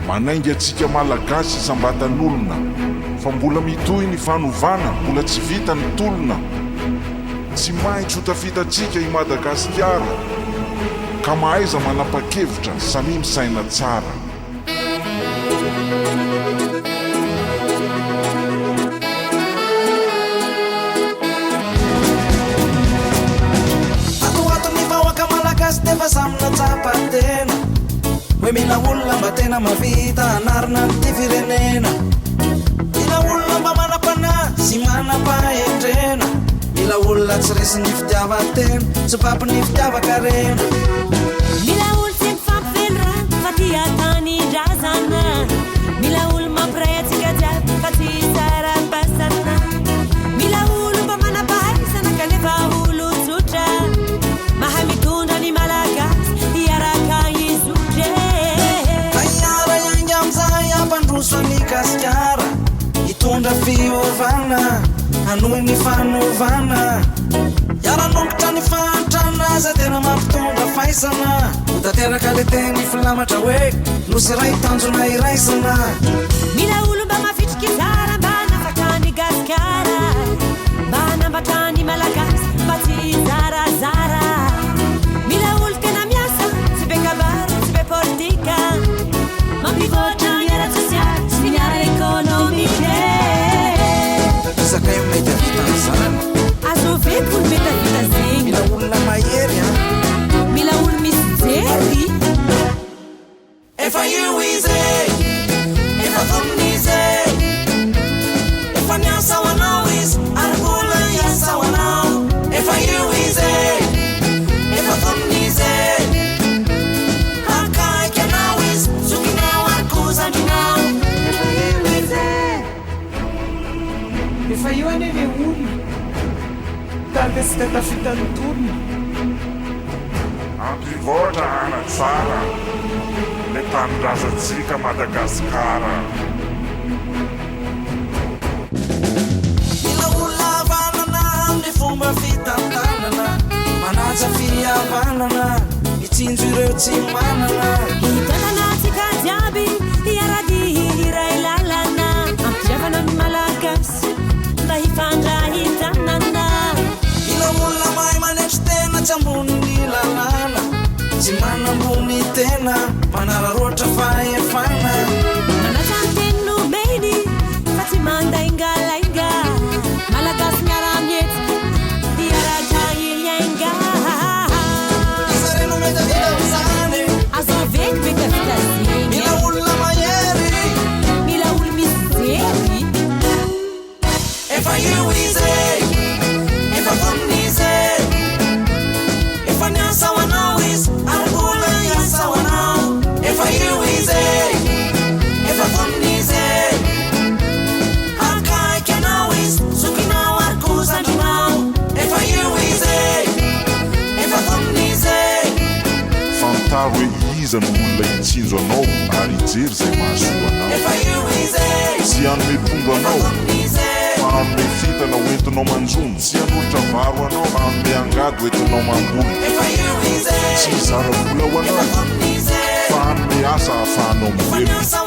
manaingy atsika malagasy sambatan'olona fa mbola mitohy ny fanovana mbola tsy vita ny tolona tsy maintsy ho tafitatsika i Madagasikara ka mahaiza manapa-kevitra samy misaina tsara Defa samina tsapatena hoe mila olona mba tena mavita anarina ty firenena mila olona mba manapana sy manapa-endrena mila olona tsy resy ny fitiavatena tsy papiny fitiavakarena mila olo tsy mifampivelora fa tia tany-drazana mila olo mampiraitsika jiaby fa tsy sara-pasana mila olo mba manapa-haisana kanefa olo tsotra mahay mitondra ny malagasy iaraka izotre aiara iangy amizay ampandroso ny gasikara hitondra fiovana anohy ny fanovana iaranongotra ny fahantrana za tena mampitondra faisana hotateraka le tegny filamatra hoe nosy ray tanjona iraisana mila olo mba mafitriky zara mba nafakany gasikara mba nambatrany malagasy mba tsy zarazara mila olo tena miasa tsy be kabary tsy be politika mampivoatra ny ara sosialy sy ny ara ekonomike zakay mety avitana zany azo veko olo mety avita zegny mila olona mahery a mila olo misy jery efa io izy efa tomnize efa niasa ho anao izy ary vola iasa ho anao efa io izy efa tomnize akaiky anao izy zokinao ary kozandrinao efa io izy efa io ane le olona tande sy tatafitany tolona ampivoatra ana tsara le tanindrazantsika Madagasikara mila olona havanana amin'ny fomba fitantanana manaja fihavanana mitsinjo ireo tsy manana hitananatsika jiaby iarady iray lalana ampiavana ny malagasy mba hifandrahitanana mila olona mahay manetry tena tsy ambony lalana tsy manambony tena manararoatra fahefana manaja ny teny nomeny fa tsy mandaingalainga malagasy miara-mietsika iaraka iliainga isareno mety avita zany azo veko mety avita zegny mila olona mahery mila olo misy jery efa io izy efa tomnize efa niasa ho anao izy ary vola iasa ho anao efa io izy efa tomnize akaiky anao izy zokinao ary kozandrinao efa io izy efa tomnize fantaro hoe iza no olona hitsinjo anao ary hijery zay mahasoa anao efa io izy tsy hanome tondro anao tomnize fa hanome fitana hoentinao manjono tsy hanolotra varo anao hanome angady hoentinao mamboly efa io izy tsy zara vola ho efa anao tomnize fa hanome asa ahafahanao efa mivelo niasa ho